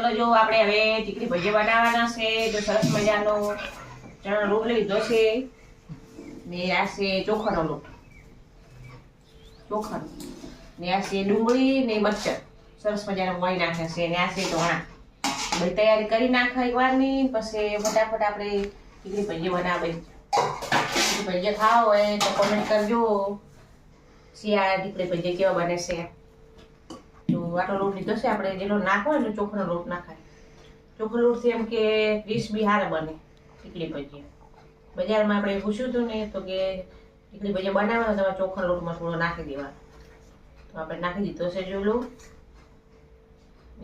ચલો જો આપણે હવે ટીકડી ભજીયા બનાવવાના છે તો સરસ મજાનો ચણાનો લોટ લીધો છે ને આ છે ચોખાનો લોટ ચોખાનો ને આ છે ડુંગળી ને મરચાં સરસ મજાનો વણી નાખ્યા છે ને આ છે ઢોણા બધી તૈયારી કરી નાખા એકવારની પછી ફટાફટ આપણે ટીકડી ભજીયા બનાવી ભજીયા ખાવા હોય તો કોમેન્ટ કરજો શિયાળા ટીકડી ભજીયા કેવા બને છે તો આટલો લોટ લીધો છે આપણે જેનો નાખવો હોય એટલે ચોખાનો લોટ નાખાય ચોખાનો લોટથી એમ કે ક્રિસ્પી હારા બને ટીકડી ભજીયા બજારમાં આપણે પૂછ્યું હતું ને તો કે ટીકડી ભજીયા બનાવવાનો તમારે ચોખાનો લોટમાં થોડો નાખી દેવાનો તો આપણે નાખી દીધો છે જો લોટ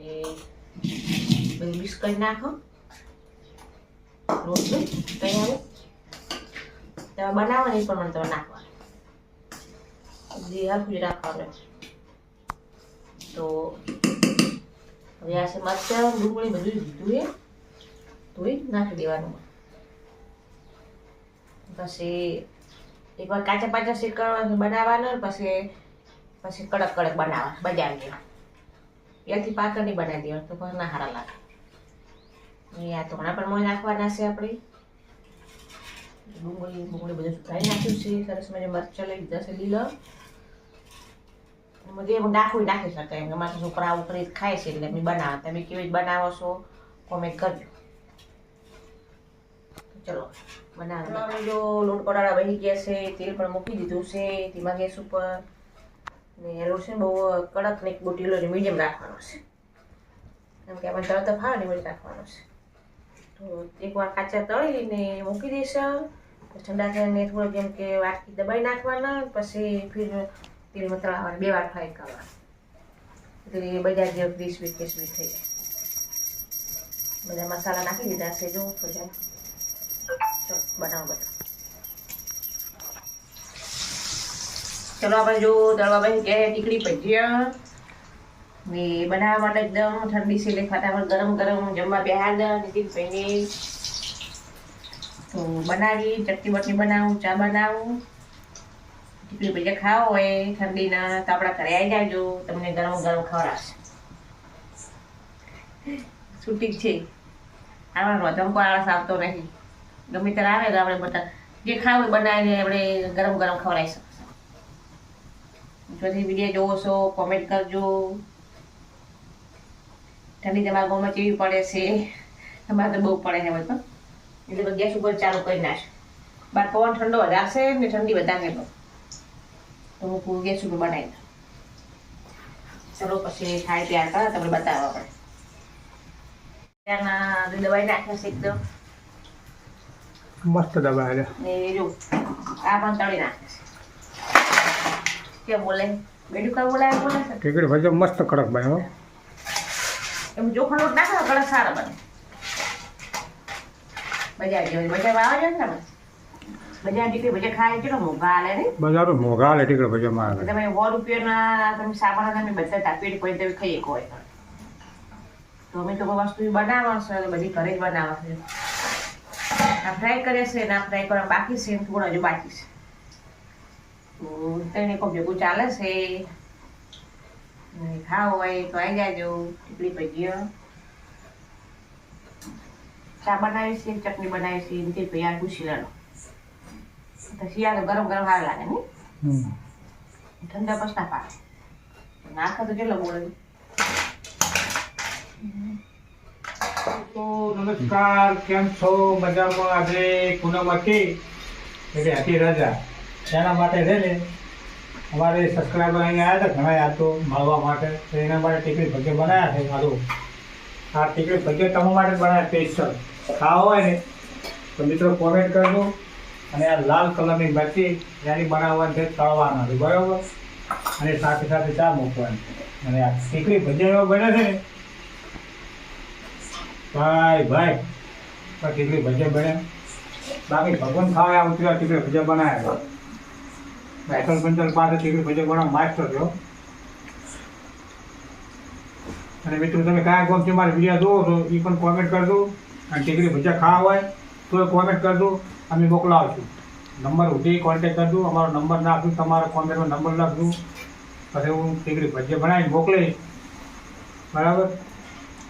એ બધું મિક્સ કરી નાખો લોટ તૈયાર તમે બનાવવાની પણ મને તમે નાખવાનું હરખું જ રાખવાનું તો હવે આ છે મરચાં ડુંગળી બધું દીધું એ ધોઈ નાખી દેવાનું પછી એકવાર કાચા પાચા શેકવાનું બનાવવાનું પછી કડક કડક બનાવવા બજાર જેવા ત્યાંથી પાકળ નહીં બનાવી દેવાનું તો પણ ના સારા લાગે આ ધોણા પણ મોય નાખવાના છે આપણે ડુંગળી બધું સુકાઈ નાખ્યું છે સરસ મજા મરચાં લઈ લીધા છે લીલા બધે નાખવું નાખી શકાય એમ અમારા છોકરા ઉકળી ખાય છે એટલે અમે બનાવો તમે કેવી રીતે બનાવો છો કોમેન્ટ કરજો ચલો બનાવો આપણે જો લોટ પડાળા વહી ગયા છે તેલ પણ મૂકી દીધું છે ધીમા ગેસ ઉપર ને લોટ છે બહુ કડક ને બહુ ઢીલો ને મીડિયમ રાખવાનો છે કેમ કે આપણે તરત ફાવે ને એવું રાખવાનો છે તો એકવાર કાચા તળીને મૂકી દઈશું ઠંડા થઈને થોડોક જેમ કે વાટકી દબાઈ નાખવાના પછી ફિર તેલમાં તળાવવાના 2 વાર ફ્રાય કરવાના એટલે બજાર જેવું ક્રિસ્પી થઈ જાય બધા મસાલા નાખી દીધા છે જો બધા ચલો બનાવો બધા ચલો આપણે જો દળવા બેસી ગયા ટીકડી ભજીયા ને બનાવવા માટે એકદમ ઠંડી છે એટલે ફટાફટ ગરમ ગરમ જમવા બેહાડા નીતિન ભાઈને તો બનાવી ચટણી બટની બનાવું ચા બનાવું ટીકડી ભજીયા ખાવા હોય ઠંડીના તો આપણા ઘરે આવી જાજો તમને ગરમ ગરમ ખવડાવશે છૂટી છે આમાં રોધમ કોઈ આળસ આવતો નહીં ગમે ત્યારે આવે તો આપણે બધા જે ખાવું બનાવીને આપણે ગરમ ગરમ ખવડાવી શકીશું જોથી વિડીયો જોવો છો કોમેન્ટ કરજો ઠંડી તમારા ગામમાં કેવી પડે છે તમારે તો બહુ પડે છે હવે તો એટલે ગેસ ઉપર ચાલુ કરી નાખે બાર પવન ઠંડો વધારશે ને ઠંડી વધારે તો હું ગેસ ઉપર બનાવી દઉં ચલો પછી થાય ત્યાર કરે તમને બતાવો આપણે ત્યારના દબાઈ નાખ્યા છે એકદમ મસ્ત દબાય ને જો આ પણ તળી નાખે છે કેમ બોલે બેડું કા બોલાય બોલે છે ટીકડી ભજીયા મસ્ત કડક બને હો એમ ચોખાનો લોટ નાખો કડક સારા બને બજાર જેવી બજારમાં આવે છે ને બજાર ટીકડી ભજીયા ખાય કેટલો મોંઘા આલે ને બજારો મોંઘા આલે ટીકડી ભજીયા માં તમે 100 રૂપિયાના તમે સામાન તમે બધા પેટ કોઈ તમે ખાઈ શકો હોય તો અમે તો કોઈ વસ્તુ બનાવવા છે બધી ઘરે જ બનાવવા છે આ ફ્રાય કરે છે ને આ ફ્રાય કરવા બાકી છે થોડો હજુ બાકી છે તો તેને કોઈ ભેગું ચાલે છે ખાવું હોય તો આવી જાજો ટીકડી ભજીયા ચા બનાવી છે ચટણી બનાવી છે એમથી તૈયાર પૂછી લેલો શિયાળો ગરમ ગરમ સારા લાગે ને ઠંડા પછી ના પાડે નાખે તો કેટલો બોલે તો નમસ્કાર કેમ છો મજામાં આજે પૂનમ હતી એટલે હતી રજા એના માટે છે ને અમારે સબસ્ક્રાઈબર અહીંયા આવ્યા હતા ઘણા આ તો મળવા માટે તો એના માટે ટીકડી ભજીયા બનાવ્યા છે મારું આ ટીકડી ભજીયા તમારા માટે બનાવ્યા સ્પેશિયલ ખાવા હોય ને તો મિત્રો કોમેન્ટ કરજો અને આ લાલ કલરની મરચી એની બનાવવાની છે તળવાના છે બરાબર અને સાથે સાથે ચા મૂકવાની અને આ ટીકડી ભજીયા બને છે ને ભાઈ ટીકડી ભજીયા બને બાકી ભગવાન ખાવા આવતી હોય ટીકડી ભજીયા બનાવ્યા બેઠલ પંચલ પાસે ટીકડી ભજીયા બનાવવા માસ્ટર છો અને મિત્રો તમે કયા ગામથી મારા વિડીયો જોવો છો એ પણ કોમેન્ટ કરજો અને ટીકડી ભજીયા ખાવા હોય તો કોમેન્ટ કરજો અમે મોકલાવશું નંબર સુધી કોન્ટેક્ટ કરજો અમારો નંબર નાખશું તમારો કોમેન્ટમાં નંબર લખજો પછી હું ટીકડી ભજીયા બનાવીને મોકલીશ બરાબર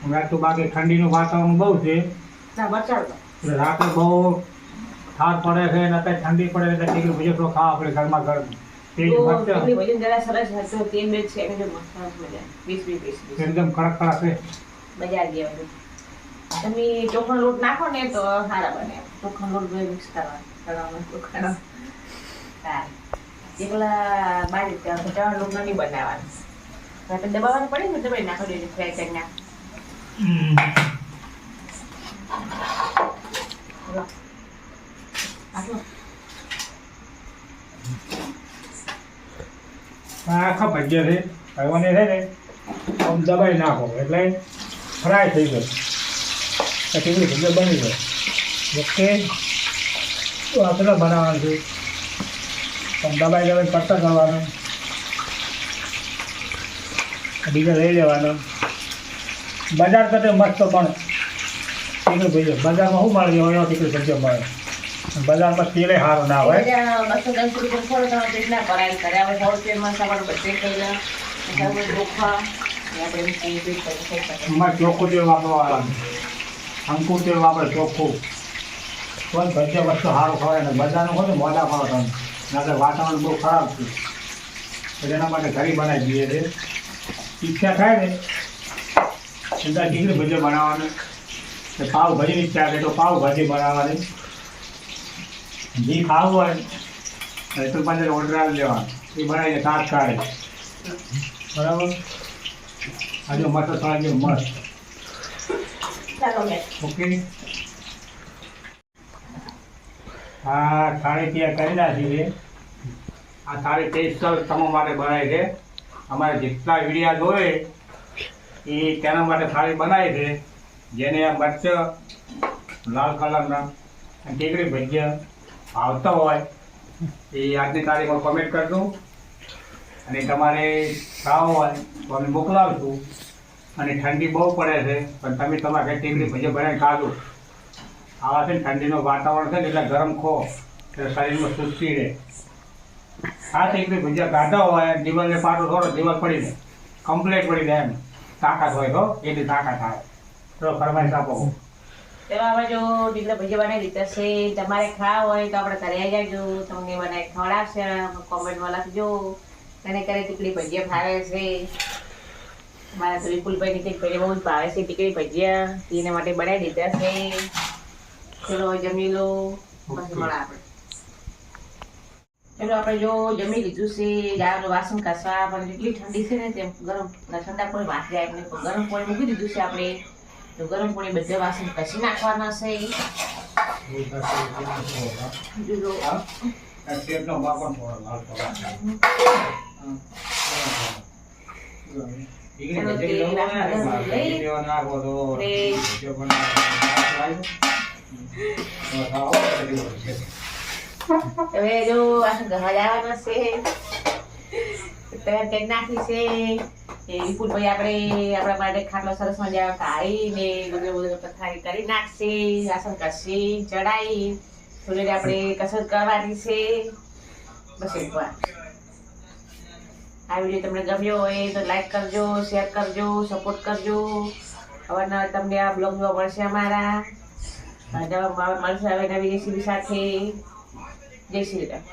હમણાં તો બાકી ઠંડીનું વાતાવરણ બહુ છે ના મરચાં તો. એટલે રાત્રે બહુ ઠાર પડે છે અને અત્યારે ઠંડી પડે એટલે ટીકડી ભજીયા તો ખાવા આપણે ઘરમાં ગરમ તેજ તો મરચાં ઢીકલી ભજીયા જરા સરસ હતું, તેલ બેલ છે એટલે જો મસ્ત મજા. 20 20 એકદમ કડક કડક છે. મજા આવી જાય. તમે ચોખાનો લોટ નાખો ને તો સારા બને. ચોખાનો લોટ બે મિક્સ કરવાનો, ચણાનો ચોખાનો. હા, એકલા બાજુ ચણાનો લોટ નથી બનાવવાનો. આપણે દબાવવાનું પડે ને તમે નાખો દેજો ફ્રાય કરી નાખો. લો. આટલું. આ આખા ભજીયા છે હળવાને છે ને આમ દબાઈ નાખો એટલે ફ્રાય થઈ ગયો ટીકડી ભજીયા બની ગયો. ઓકે તો આટલા બનાવવાનું છે આમ દબાઈ કરતા કરવાનું બીજા લઈ લેવાનો. બજાર કરતે મસ્ત પણ ટીકડી ભજીયા બજારમાં શું મળે એવો ટીકડી ભજીયા મળે. બજારમાં તેલે સારું ના હોય. 210 રૂપિયા થોડો તમે કેટલા કરાય કરે હવે 100 રૂપિયામાં સામાન બધે થઈ જાય. ચોખા આપણે એમ કઈ કરી શકીએ. એમાં ચોખ્ખું તેલ વાપરવાનું, અંકુર તેલ વાપરે ચોખ્ખું. કોઈ ભજીયા વસ્તુ સારું ખવાય ને બજારનું હોય ને મોડા ખાવા તમે નાખે વાતાવરણ બહુ ખરાબ છે એટલે એના માટે ઘરે બનાવી દઈએ છે. ઈચ્છા થાય ને સીધા ટીકડી ભજીયા બનાવવાનું કે પાવભાજીની ઈચ્છા થાય તો પાવભાજી બનાવવાની. ઘી ખાવું હોય તો 15 ઓર્ડર આવી લેવાનું એ બનાવી દે તાત્કાલિક. બરાબર આજે મસ્ત થોડા જેવું મસ્ત. ચાલો મેં ઓકે આ થાળી તૈયાર કરી નાખી છે. આ થાળી સ્પેશિયલ તમારા માટે બનાવી છે. અમારે જેટલા વિડીયા જોવે એ તેના માટે થાળી બનાવી છે. જેને આ મરચાં લાલ કલરના અને ટીકડી ભજીયા આવતા હોય એ આજની તારીખમાં કમેન્ટ કરજો અને તમારે ખાવા હોય તો અમે મોકલાવશું. અને ઠંડી બહુ પડે છે પણ તમે તમારા ઘરે ટીકડી ભજીયા બનાવીને ખાજો. આવા છે ને ઠંડીનું વાતાવરણ છે ને એટલે ગરમ ખો એટલે શરીરમાં સુસ્તી રહે. આ ટીકડી ભજીયા ગાધા હોય દિવાલને પાટો થોડો દિવાલ પડી જાય કમ્પ્લેટ પડી જાય એમ તાકાત હોય તો એટલી તાકાત આવે. તો ફરમાઈશ આપો. તેમાં આપણે જો ઢીકલા ભજીયા બનાવી દીધા છે. તમારે ખાવા હોય તો આપણે ઘરે આવી જાજો, તમને બનાવી ખવડાવશે. કોમેન્ટમાં લખજો એને કરે ટીકડી ભજીયા ભાવે છે. મારા તો વિપુલભાઈ ની ભજીયા બહુ જ ભાવે છે ટીકડી ભજીયા, એના માટે બનાવી દીધા છે. ચલો જમી લો પછી મળે આપણે. ચલો આપણે જો જમી લીધું છે. ગાયનું વાસણ ઘસવા પણ એટલી ઠંડી છે ને તેમ ગરમ ઠંડા પાણી વાસી જાય એટલે ગરમ પાણી મૂકી દીધું છે આપણે. તો ગરમ પાણી બધા વાસણ ઘસી નાખવાના છે. હવે જો વાસણ ઘસવા જવાના છે. તૈયાર કરી નાખી છે. એ વિપુલભાઈ આપણે આપણા માટે ખાટલો સરસ મજા કાઢીને બધું પથારી કરી નાખશે. વાસણ ઘસી ચડાવી થોડી આપણે કસરત કરવાની છે. બસ એક વાર આ વિડીયો તમને ગમ્યો હોય તો લાઈક કરજો, શેર કરજો, સપોર્ટ કરજો. અવારનવાર તમને આ બ્લોગ જોવા મળશે અમારા. મળશે હવે નવી રેસીપી સાથે. જય શ્રી રામ.